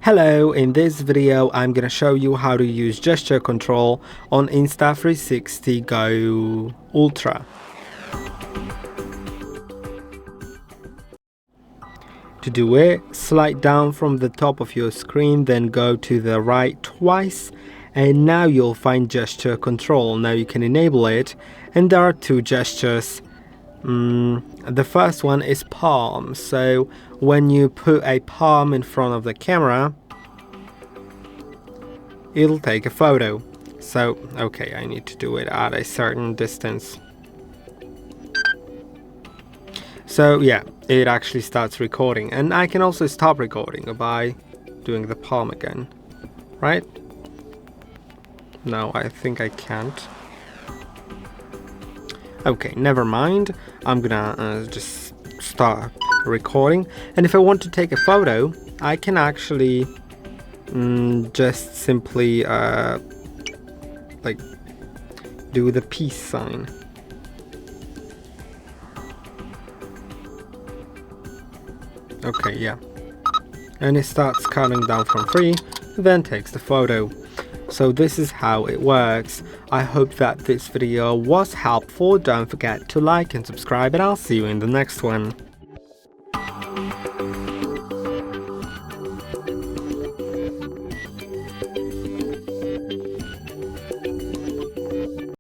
Hello, in this video I'm gonna show you how to use gesture control on Insta360 GO Ultra. To do it, slide down from the top of your screen, then go to the right twice, and now you'll find gesture control. Now you can enable it, and there are two gestures. The first one is palm. So when you put a palm in front of the camera, it'll take a photo. So okay, I need to do it at a certain distance. So yeah, it actually starts recording, and I can also stop recording by doing the palm again, right? No, I think I can't. Okay, never mind. I'm gonna just start recording, and if I want to take a photo, I can actually just simply like do the peace sign. Okay, yeah, and it starts counting down from 3, then takes the photo. So this is how it works. I hope that this video was helpful. Don't forget to like and subscribe, and I'll see you in the next one.